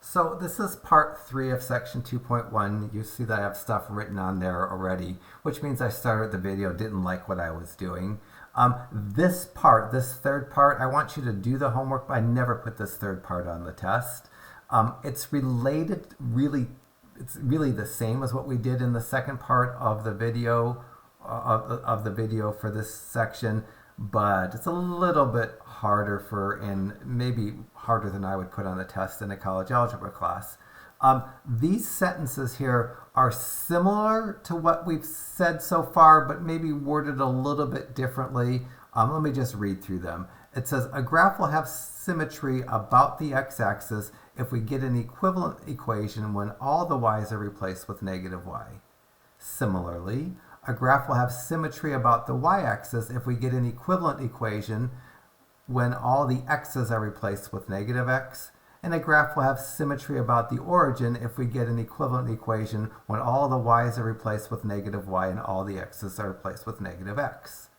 So this is part 3 of section 2.1. You see that I have stuff written on there already, which means I started the video, didn't like what I was doing. This third part, I want you to do the homework, but I never put this third part on the test. It's really the same as what we did in the second part of the video, for this section, but it's a little bit harder and maybe harder than I would put on the test in a college algebra class. These sentences here are similar to what we've said so far, but maybe worded a little bit differently. Let me just read through them. It says, a graph will have symmetry about the x-axis if we get an equivalent equation when all the y's are replaced with negative y. Similarly, a graph will have symmetry about the y-axis if we get an equivalent equation when all the x's are replaced with negative x. And a graph will have symmetry about the origin if we get an equivalent equation when all the y's are replaced with negative y and all the x's are replaced with negative x.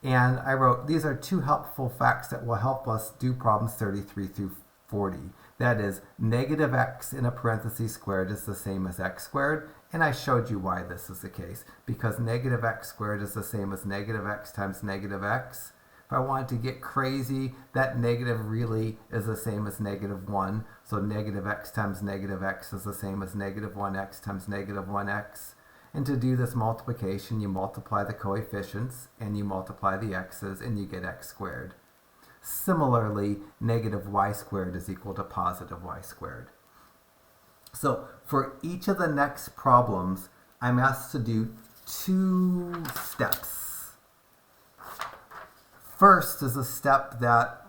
And I wrote, these are two helpful facts that will help us do problems 33 through 40. That is, negative x in a parentheses squared is the same as x squared. And I showed you why this is the case. Because negative x squared is the same as negative x times negative x. If I wanted to get crazy, that negative really is the same as negative 1. So negative x times negative x is the same as negative 1x times negative 1x. And to do this multiplication, you multiply the coefficients and you multiply the x's and you get x squared. Similarly, negative y squared is equal to positive y squared. So for each of the next problems, I'm asked to do 2 steps. First is a step that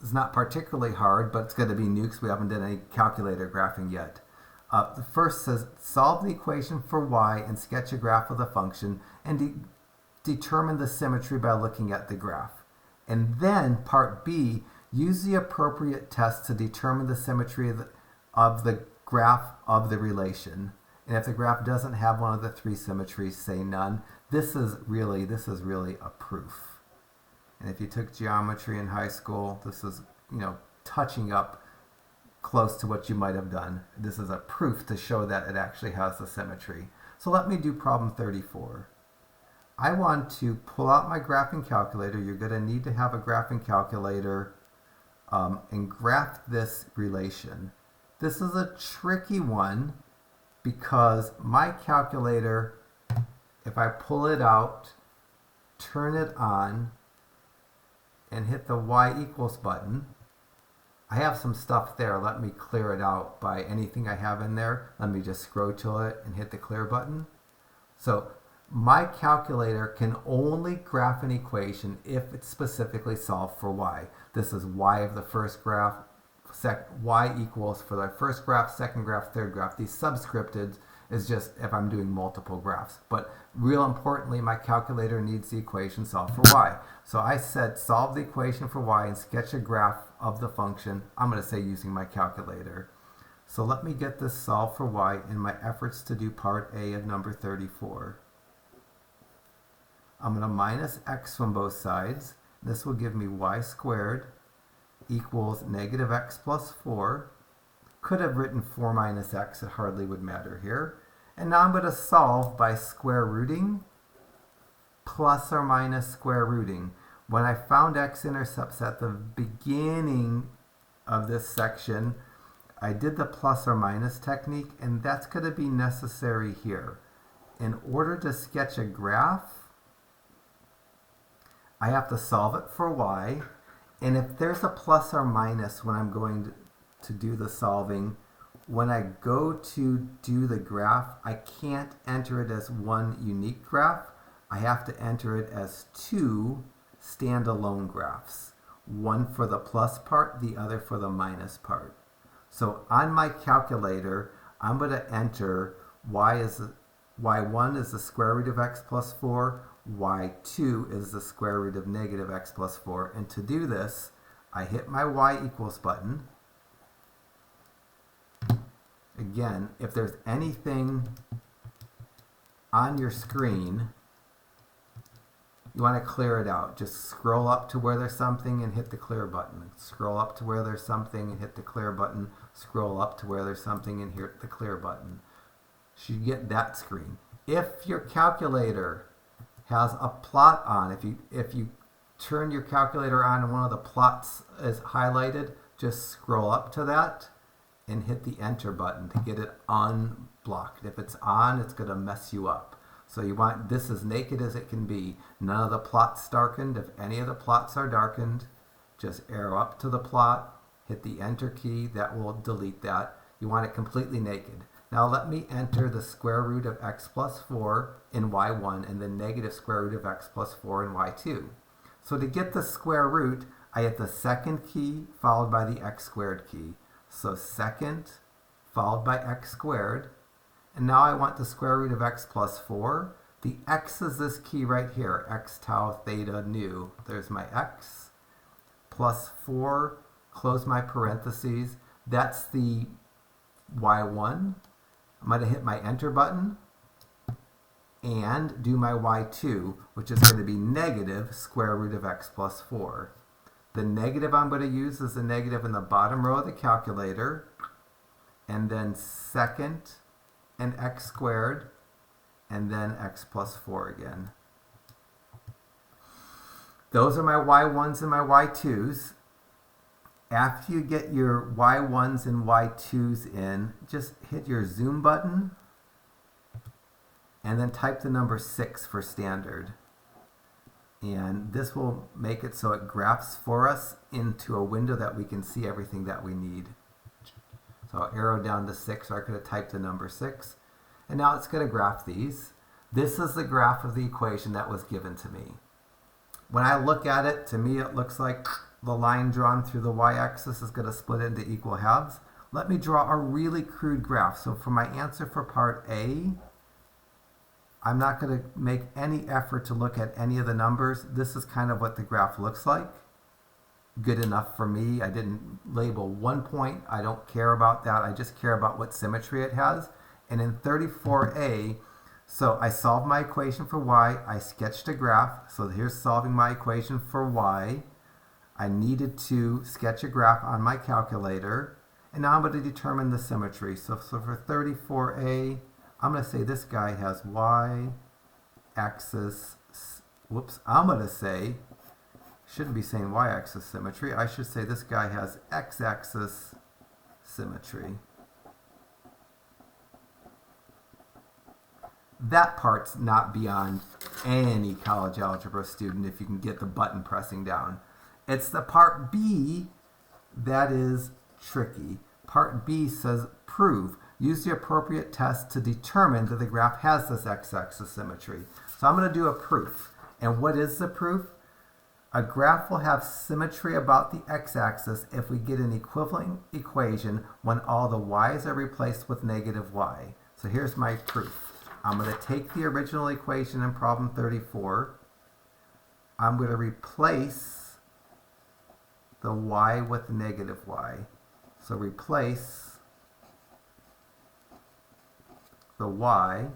is not particularly hard, but it's going to be new because we haven't done any calculator graphing yet. The first says, solve the equation for y and sketch a graph of the function and determine the symmetry by looking at the graph. And then part B, use the appropriate test to determine the symmetry of the graph of the relation. And if the graph doesn't have one of the 3 symmetries, say none. This is really a proof. And if you took geometry in high school, this is, touching up close to what you might have done. This is a proof to show that it actually has the symmetry. So let me do problem 34. I want to pull out my graphing calculator. You're going to need to have a graphing calculator and graph this relation. This is a tricky one because my calculator, if I pull it out, turn it on, and hit the y equals button, I have some stuff there. Let me clear it out by anything I have in there. Let me just scroll to it and hit the clear button. So my calculator can only graph an equation if it's specifically solved for y. This is y of the first graph, y equals for the first graph, second graph, third graph. These subscripted is just if I'm doing multiple graphs. But real importantly, my calculator needs the equation solved for y. So I said solve the equation for y and sketch a graph of the function. I'm going to say using my calculator. So let me get this solved for y in my efforts to do part A of number 34. I'm going to minus x from both sides. This will give me y squared equals negative x plus 4. Could have written 4 minus x, it hardly would matter here. And now I'm going to solve by square rooting plus or minus square rooting. When I found x-intercepts at the beginning of this section, I did the plus or minus technique, and that's going to be necessary here. In order to sketch a graph, I have to solve it for y, and if there's a plus or minus when I'm going to do the solving, when I go to do the graph, I can't enter it as one unique graph. I have to enter it as 2 standalone graphs. One for the plus part, the other for the minus part. So on my calculator, I'm going to enter y1 is the square root of x plus 4, y2 is the square root of negative x plus 4. And to do this, I hit my y equals button. Again, if there's anything on your screen, You want to clear it out. Just scroll up to where there's something and hit the clear button. Scroll up to where there's something and hit the clear button. Scroll up to where there's something and hit the clear button. So you get that screen. If your calculator has a plot on, if you turn your calculator on and one of the plots is highlighted, just scroll up to that and hit the enter button to get it unblocked. If it's on, it's going to mess you up. So you want this as naked as it can be. None of the plots darkened. If any of the plots are darkened, just arrow up to the plot, hit the enter key. That will delete that. You want it completely naked. Now let me enter the square root of x plus 4 in y1 and the negative square root of x plus 4 in y2. So to get the square root, I hit the second key followed by the x squared key. So second followed by x squared. And now I want the square root of x plus 4. The x is this key right here, x tau theta nu. There's my x. Plus 4, close my parentheses. That's the y1. I'm going to hit my enter button and do my y2, which is going to be negative square root of x plus 4. The negative I'm going to use is the negative in the bottom row of the calculator, and then second and x squared, and then x plus 4 again. Those are my y1s and my y2s. After you get your y1s and y2s in, just hit your zoom button and then type the number 6 for standard. And this will make it so it graphs for us into a window that we can see everything that we need. So I'll arrow down to 6, so I could have typed the number 6. And now it's going to graph these. This is the graph of the equation that was given to me. When I look at it, to me it looks like the line drawn through the y-axis is going to split into equal halves. Let me draw a really crude graph. So for my answer for part A, I'm not going to make any effort to look at any of the numbers. This is kind of what the graph looks like. Good enough for me. I didn't label one point. I don't care about that. I just care about what symmetry it has. And in 34A, so I solved my equation for y. I sketched a graph. So here's solving my equation for y. I needed to sketch a graph on my calculator. And now I'm going to determine the symmetry. So for 34A, I'm going to say this guy has y-axis, whoops, I'm going to say, shouldn't be saying y-axis symmetry. I should say this guy has x-axis symmetry. That part's not beyond any college algebra student if you can get the button pressing down. It's the part B that is tricky. Part B says prove. Use the appropriate test to determine that the graph has this x-axis symmetry. So I'm going to do a proof. And what is the proof? A graph will have symmetry about the x-axis if we get an equivalent equation when all the y's are replaced with negative y. So here's my proof. I'm going to take the original equation in problem 34. I'm going to replace the y with negative y. So replace the y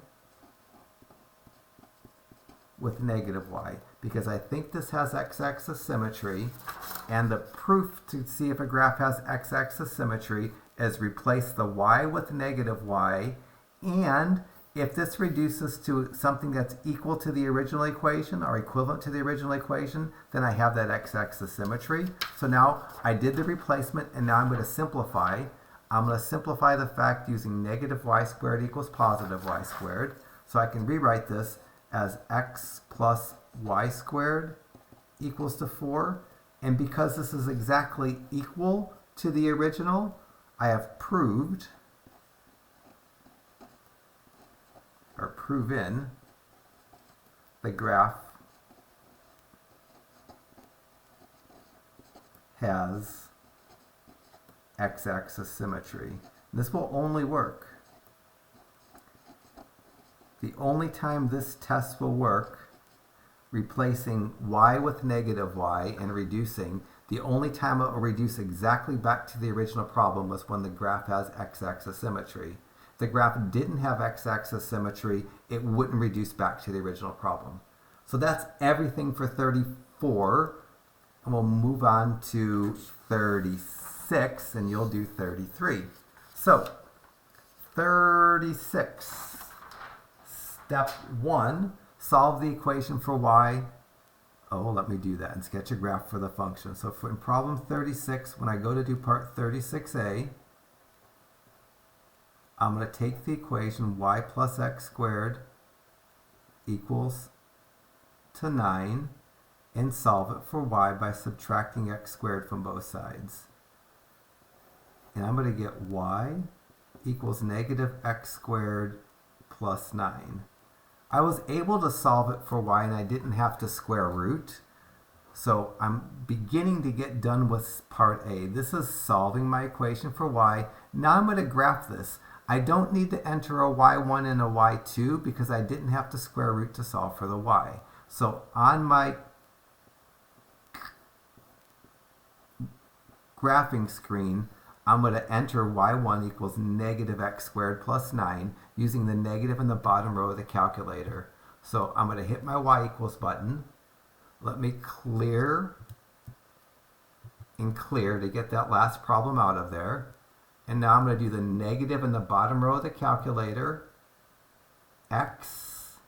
with negative y, because I think this has x-axis symmetry, and the proof to see if a graph has x-axis symmetry is replace the y with negative y, and if this reduces to something that's equal to the original equation or equivalent to the original equation, then I have that x-axis symmetry. So now I did the replacement, and now I'm going to simplify. I'm going to simplify the fact using negative y squared equals positive y squared. So I can rewrite this as x plus y squared equals to 4. And because this is exactly equal to the original, I have proved, or proven, the graph has x-axis symmetry. This will only work. The only time this test will work, replacing y with negative y and reducing, the only time it will reduce exactly back to the original problem was when the graph has x-axis symmetry. If the graph didn't have x-axis symmetry, it wouldn't reduce back to the original problem. So that's everything for 34. And we'll move on to 36, and you'll do 33. So 36. Step 1, solve the equation for y. Oh, let me do that and sketch a graph for the function. So in problem 36, when I go to do part 36a, I'm going to take the equation y plus x squared equals to 9 and solve it for y by subtracting x squared from both sides. And I'm going to get y equals negative x squared plus 9. I was able to solve it for y and I didn't have to square root. So I'm beginning to get done with part A. This is solving my equation for y. Now I'm going to graph this. I don't need to enter a y1 and a y2 because I didn't have to square root to solve for the y. So on my graphing screen, I'm going to enter y1 equals negative x squared plus 9 using the negative in the bottom row of the calculator. So I'm going to hit my y equals button. Let me clear and clear to get that last problem out of there. And now I'm going to do the negative in the bottom row of the calculator, x,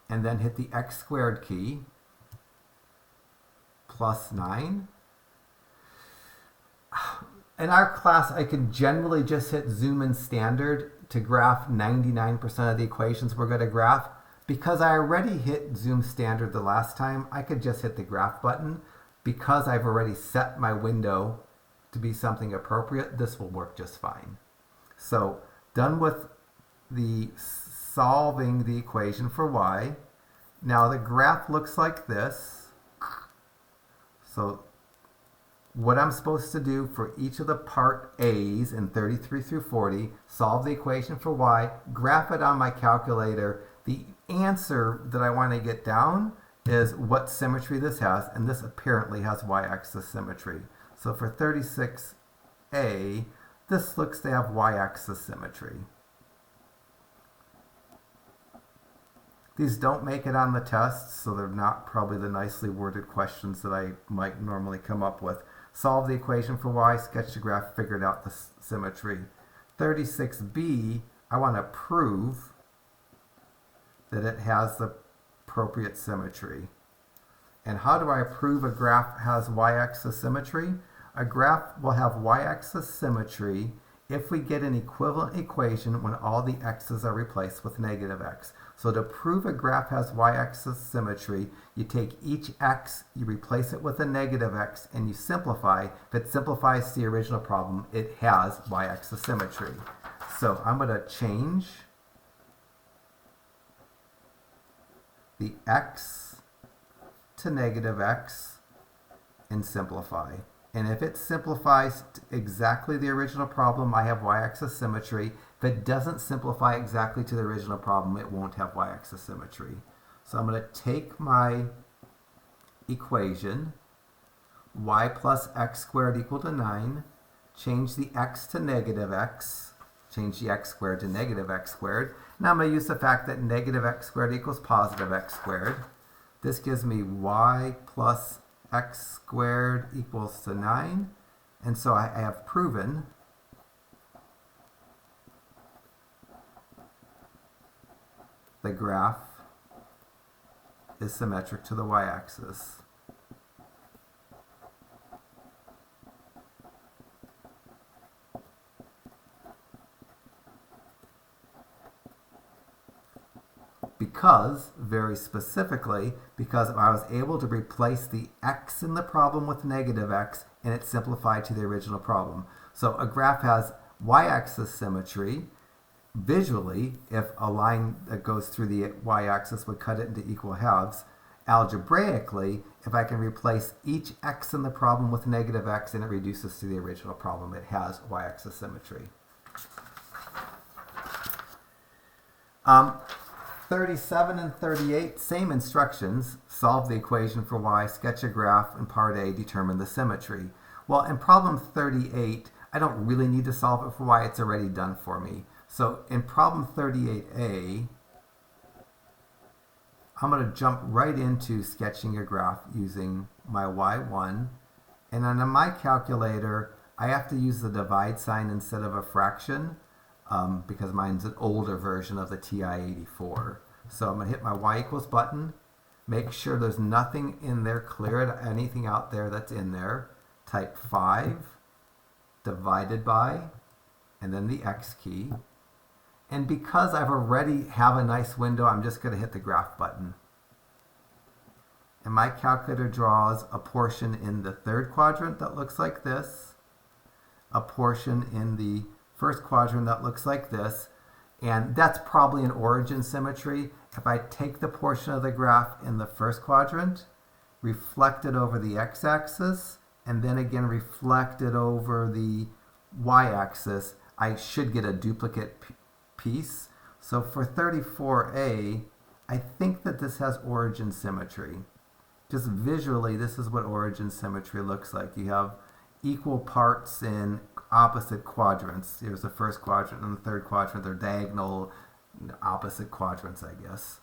and then hit the x squared key, plus 9. In our class, I could generally just hit zoom in standard to graph 99% of the equations we're going to graph. Because I already hit zoom standard the last time, I could just hit the graph button. Because I've already set my window to be something appropriate, this will work just fine. So, done with the solving the equation for y. Now the graph looks like this. So, what I'm supposed to do for each of the part A's in 33 through 40, solve the equation for y, graph it on my calculator. The answer that I want to get down is what symmetry this has, and this apparently has y-axis symmetry. So for 36a, this looks to have y-axis symmetry. These don't make it on the test, so they're not probably the nicely worded questions that I might normally come up with. Solve the equation for y, sketch the graph, figured out the symmetry. 36b, I want to prove that it has the appropriate symmetry. And how do I prove a graph has y-axis symmetry? A graph will have y-axis symmetry if we get an equivalent equation when all the x's are replaced with negative x. So to prove a graph has y-axis symmetry, you take each x, you replace it with a negative x, and you simplify. If it simplifies the original problem, it has y-axis symmetry. So I'm going to change the x to negative x and simplify. And if it simplifies exactly the original problem, I have y-axis symmetry. If it doesn't simplify exactly to the original problem, it won't have y-axis symmetry. So I'm going to take my equation, y plus x squared equal to 9, change the x to negative x, change the x squared to negative x squared. Now I'm going to use the fact that negative x squared equals positive x squared. This gives me y plus x squared equals to 9. And so I have proven the graph is symmetric to the y-axis. Because, very specifically, because I was able to replace the x in the problem with negative x, and it simplified to the original problem. So a graph has y-axis symmetry. Visually, if a line that goes through the y-axis would cut it into equal halves. Algebraically, if I can replace each x in the problem with negative x and it reduces to the original problem, it has y-axis symmetry. 37 and 38, same instructions. Solve the equation for y, sketch a graph, and part A, determine the symmetry. Well, in problem 38, I don't really need to solve it for y. It's already done for me. So in problem 38a, I'm going to jump right into sketching a graph using my y1. And on my calculator, I have to use the divide sign instead of a fraction because mine's an older version of the TI-84. So I'm going to hit my y equals button, make sure there's nothing in there, clear it, anything out there that's in there. Type 5 divided by, and then the X key. And because I've already have a nice window, I'm just going to hit the graph button. And my calculator draws a portion in the third quadrant that looks like this, a portion in the first quadrant that looks like this, and that's probably an origin symmetry. If I take the portion of the graph in the first quadrant, reflect it over the x-axis, and then again reflect it over the y-axis, I should get a duplicate piece. So for 34a, I think that this has origin symmetry. Just visually, this is what origin symmetry looks like. You have equal parts in opposite quadrants. Here's the first quadrant and the third quadrant. They're diagonal opposite quadrants, I guess.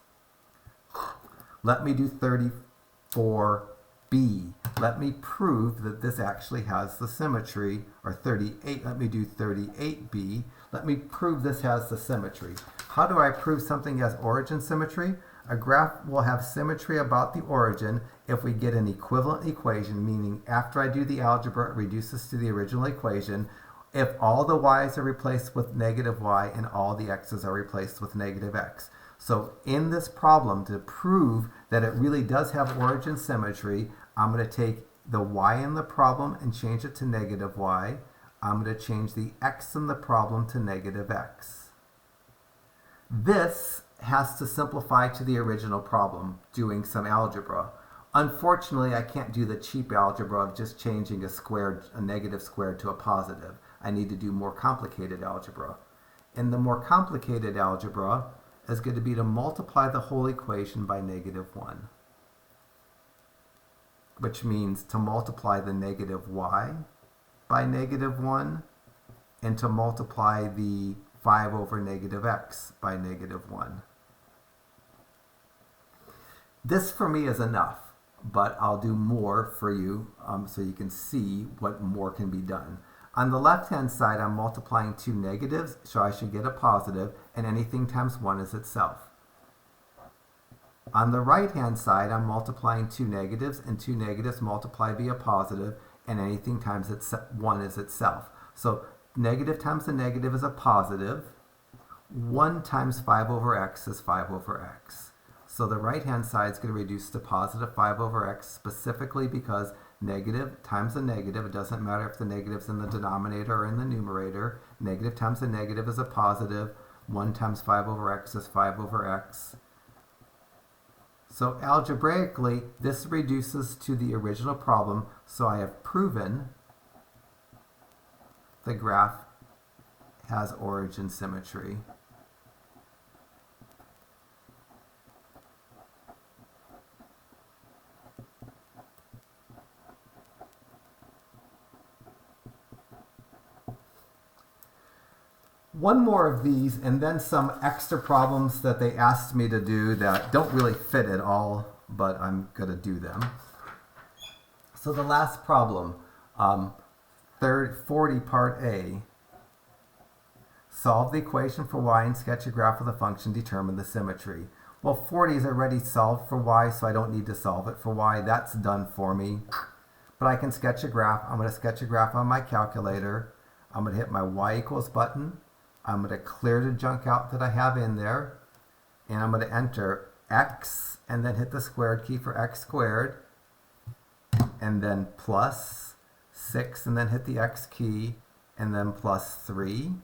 Let me do 34b. Let me prove that this actually has the symmetry, or 38. Let me do 38b. Let me prove this has the symmetry. How do I prove something has origin symmetry? A graph will have symmetry about the origin if we get an equivalent equation, meaning after I do the algebra, it reduces to the original equation, if all the y's are replaced with negative y and all the x's are replaced with negative x. So in this problem, to prove that it really does have origin symmetry, I'm going to take the y in the problem and change it to negative y. I'm going to change the x in the problem to negative x. This has to simplify to the original problem, doing some algebra. Unfortunately, I can't do the cheap algebra of just changing a negative squared to a positive. I need to do more complicated algebra. And the more complicated algebra is going to be to multiply the whole equation by -1, which means to multiply the negative y by -1 and to multiply the 5 over negative x by -1. This for me is enough, but I'll do more for you so you can see what more can be done. On the left-hand side, I'm multiplying two negatives, so I should get a positive, and anything times 1 is itself. On the right-hand side, I'm multiplying two negatives, and two negatives multiply via positive, and anything times 1 is itself. So negative times a negative is a positive. 1 times 5 over x is 5 over x. So the right-hand side is going to reduce to positive 5 over x specifically because negative times a negative, it doesn't matter if the negative's in the denominator or in the numerator, negative times a negative is a positive. 1 times 5 over x is 5 over x. So algebraically, this reduces to the original problem, so I have proven the graph has origin symmetry. One more of these, and then some extra problems that they asked me to do that don't really fit at all, but I'm going to do them. So the last problem, 40 part A. Solve the equation for y and sketch a graph of the function, determine the symmetry. Well, 40 is already solved for y, so I don't need to solve it for y. That's done for me. But I can sketch a graph. I'm going to sketch a graph on my calculator. I'm going to hit my y equals button. I'm going to clear the junk out that I have in there, and I'm going to enter x and then hit the squared key for x squared, and then plus 6 and then hit the x key, and then plus 3.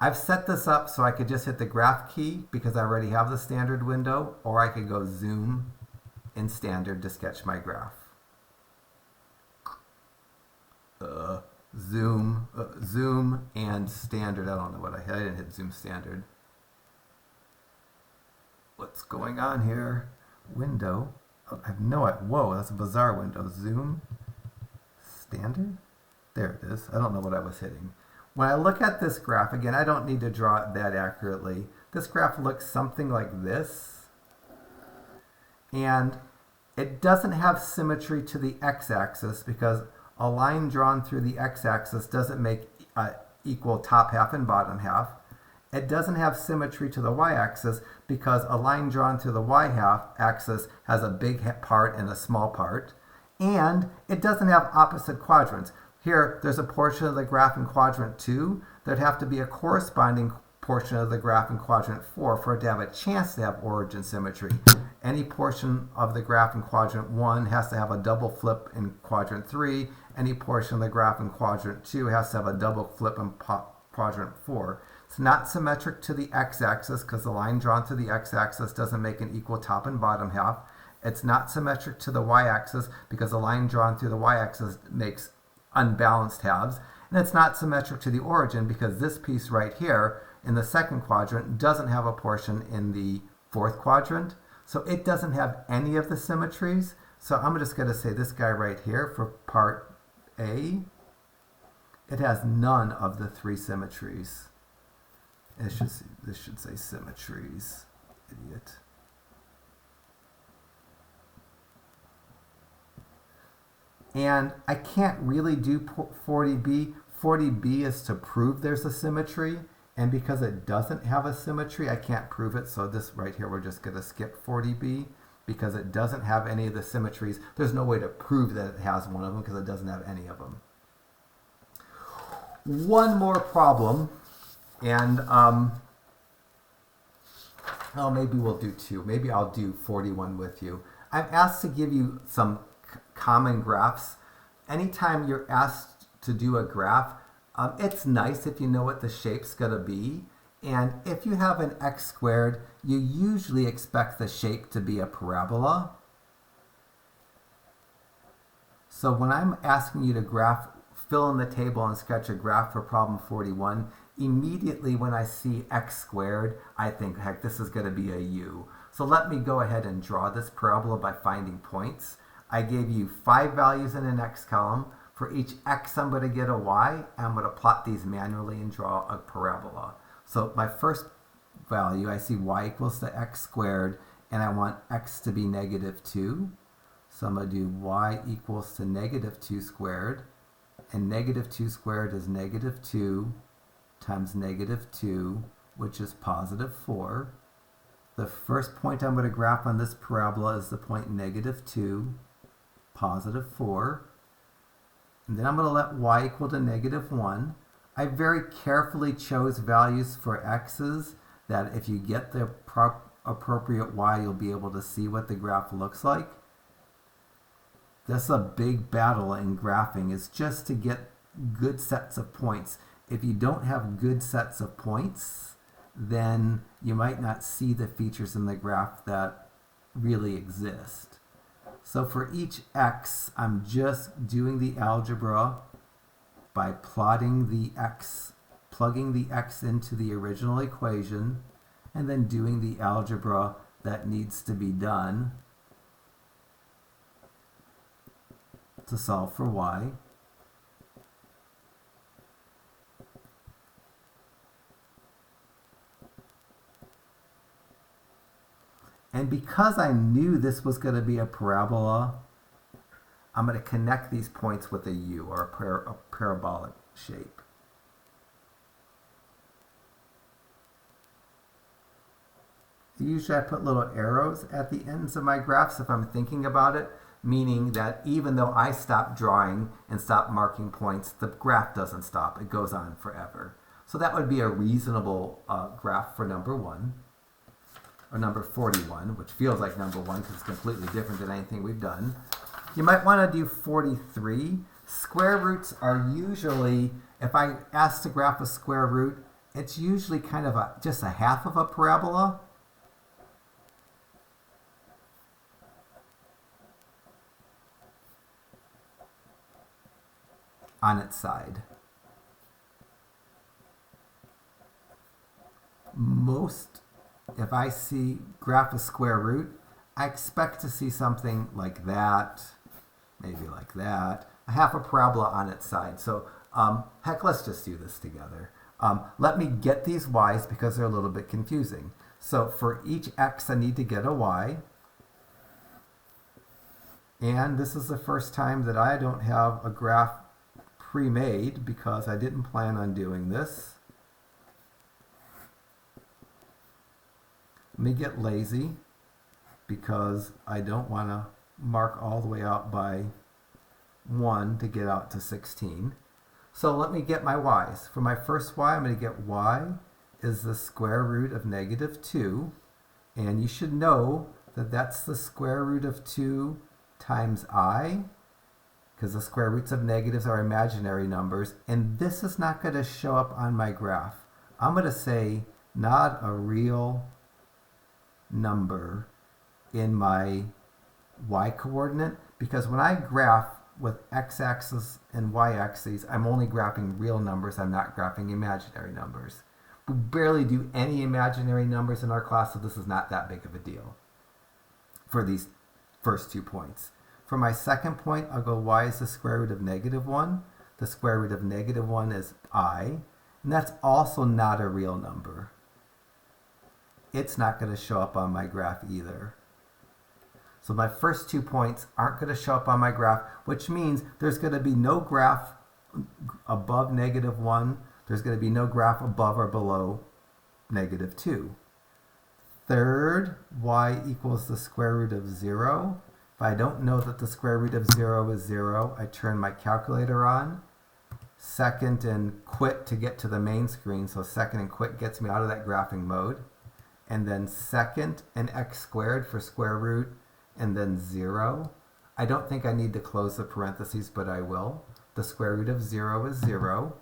I've set this up so I could just hit the graph key because I already have the standard window, or I could go zoom in standard to sketch my graph. Zoom and standard. I don't know what I hit. I didn't hit zoom standard. What's going on here? Window. Oh, I have no idea. Whoa, that's a bizarre window. Zoom standard? There it is. I don't know what I was hitting. When I look at this graph, again, I don't need to draw it that accurately. This graph looks something like this. And it doesn't have symmetry to the x-axis because a line drawn through the x-axis doesn't make equal top half and bottom half. It doesn't have symmetry to the y-axis because a line drawn through the y-half axis has a big part and a small part. And it doesn't have opposite quadrants. Here, there's a portion of the graph in quadrant 2. There'd have to be a corresponding portion of the graph in quadrant 4 for it to have a chance to have origin symmetry. Any portion of the graph in quadrant 1 has to have a double flip in quadrant 3. Any portion of the graph in quadrant 2 has to have a double flip in quadrant 4. It's not symmetric to the x-axis because the line drawn through the x-axis doesn't make an equal top and bottom half. It's not symmetric to the y-axis because the line drawn through the y-axis makes unbalanced halves. And it's not symmetric to the origin because this piece right here in the second quadrant doesn't have a portion in the fourth quadrant. So it doesn't have any of the symmetries. So I'm just going to say this guy right here for part A, it has none of the three symmetries. This should say symmetries, idiot. And I can't really do 40b. 40b is to prove there's a symmetry. And because it doesn't have a symmetry, I can't prove it. So this right here, we're just going to skip 40b because it doesn't have any of the symmetries. There's no way to prove that it has one of them because it doesn't have any of them. One more problem. And, oh, maybe we'll do two. Maybe I'll do 41 with you. I'm asked to give you some common graphs. Anytime you're asked to do a graph, it's nice if you know what the shape's going to be. And if you have an x squared, you usually expect the shape to be a parabola. So when I'm asking you to fill in the table and sketch a graph for problem 41, immediately when I see x squared, I think, heck, this is going to be a u. So let me go ahead and draw this parabola by finding points. I gave you 5 values in an x column. For each x, I'm going to get a y. And I'm going to plot these manually and draw a parabola. So my first value, I see y equals to x squared, and I want x to be -2. So I'm going to do y equals to -2 squared. And -2 squared is -2 times -2, which is +4. The first point I'm going to graph on this parabola is the point -2, +4. And then I'm going to let y equal to -1. I very carefully chose values for x's that if you get the appropriate y, you'll be able to see what the graph looks like. That's a big battle in graphing, is just to get good sets of points. If you don't have good sets of points, then you might not see the features in the graph that really exist. So for each x, I'm just doing the algebra by plotting the x, plugging the x into the original equation, and then doing the algebra that needs to be done to solve for y. And because I knew this was going to be a parabola, I'm going to connect these points with a u, or a parabolic shape. Usually I put little arrows at the ends of my graphs if I'm thinking about it, meaning that even though I stop drawing and stop marking points, the graph doesn't stop. It goes on forever. So that would be a reasonable graph for number 1. Or number 41, which feels like number 1 because it's completely different than anything we've done. You might want to do 43. Square roots are usually, if I ask to graph a square root, it's usually kind of just a half of a parabola. On its side. If I see graph a square root, I expect to see something like that, maybe like that, a half a parabola on its side. So heck, let's just do this together. Let me get these y's because they're a little bit confusing. So for each x, I need to get a y. And this is the first time that I don't have a graph pre-made because I didn't plan on doing this. Let me get lazy because I don't want to mark all the way out by 1 to get out to 16. So let me get my y's. For my first y, I'm going to get y is the square root of negative 2. And you should know that that's the square root of 2 times I, because the square roots of negatives are imaginary numbers. And this is not going to show up on my graph. I'm going to say not a real number in my y coordinate, because when I graph with x-axis and y-axis, I'm only graphing real numbers. I'm not graphing imaginary numbers. We barely do any imaginary numbers in our class, so this is not that big of a deal for these first 2 points. For my second point, I'll go y is the square root of negative 1. The square root of negative 1 is I, and that's also not a real number. It's not going to show up on my graph either. So my first 2 points aren't going to show up on my graph, which means there's going to be no graph above negative 1. There's going to be no graph above or below negative 2. Third, y equals the square root of 0. If I don't know that the square root of 0 is 0, I turn my calculator on. Second and quit to get to the main screen. So second and quit gets me out of that graphing mode. And then second and x squared for square root, and then 0. I don't think I need to close the parentheses, but I will. The square root of 0 is 0.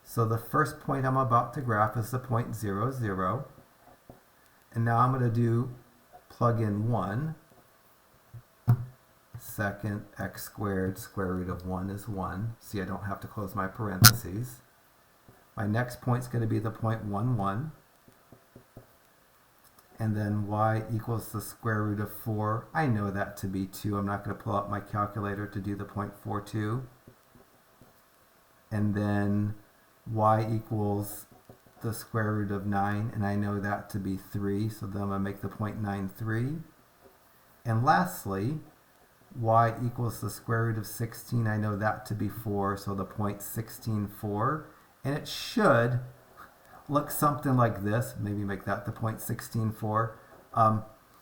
So the first point I'm about to graph is the point 0, 0. And now I'm going to plug in 1. Second, x squared, square root of 1 is 1. See, I don't have to close my parentheses. My next point is going to be the point 1, 1. And then y equals the square root of 4. I know that to be 2. I'm not going to pull out my calculator to do the 0.42. And then y equals the square root of 9, and I know that to be 3, so then I'm going to make the 0.93. And lastly, y equals the square root of 16. I know that to be 4, so the 0.164. And it should look something like this. Maybe make that the 0.164.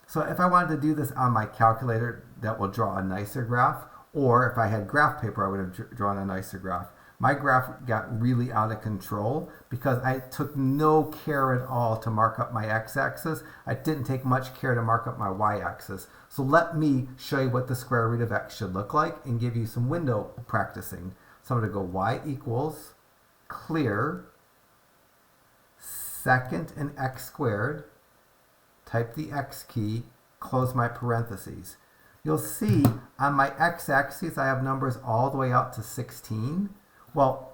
So if I wanted to do this on my calculator, that will draw a nicer graph. Or if I had graph paper, I would have drawn a nicer graph. My graph got really out of control because I took no care at all to mark up my x-axis. I didn't take much care to mark up my y-axis. So let me show you what the square root of x should look like and give you some window practicing. So I'm going to go y equals clear second and x squared, type the x key, close my parentheses. You'll see on my x-axis I have numbers all the way out to 16. Well,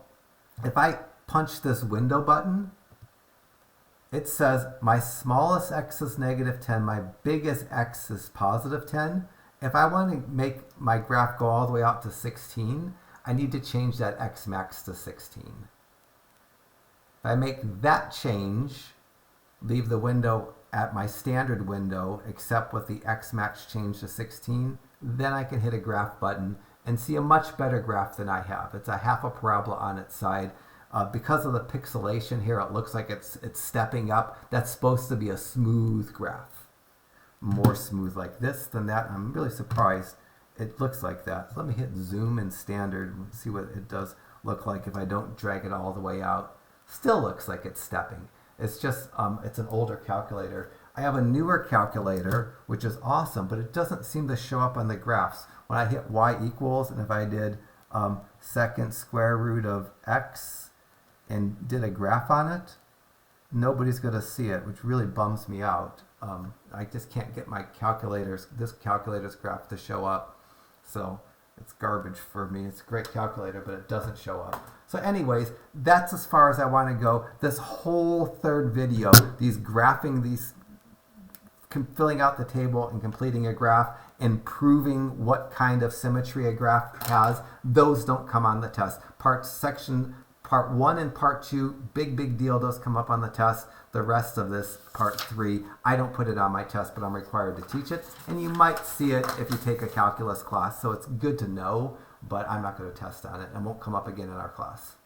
if I punch this window button, it says my smallest x is negative 10, my biggest x is positive 10. If I want to make my graph go all the way out to 16, I need to change that x max to 16. If I make that change, leave the window at my standard window, except with the x max change to 16, then I can hit a graph button and see a much better graph than I have. It's a half a parabola on its side. Because of the pixelation here, it looks like it's stepping up. That's supposed to be a smooth graph. More smooth like this than that. I'm really surprised it looks like that. So let me hit zoom in standard and see what it does look like if I don't drag it all the way out. Still looks like it's stepping. It's just, it's an older calculator. I have a newer calculator, which is awesome, but it doesn't seem to show up on the graphs. When I hit y equals, and if I did second square root of x and did a graph on it, nobody's going to see it, which really bums me out. I just can't get my this calculator's graph to show up. So it's garbage for me. It's a great calculator, but it doesn't show up. So anyways, that's as far as I want to go. This whole third video, filling out the table and completing a graph and proving what kind of symmetry a graph has, those don't come on the test. Part part 1 and part 2, big deal. Those come up on the test. The rest of this, part 3, I don't put it on my test, but I'm required to teach it. And you might see it if you take a calculus class. So it's good to know, but I'm not going to test on it and won't come up again in our class.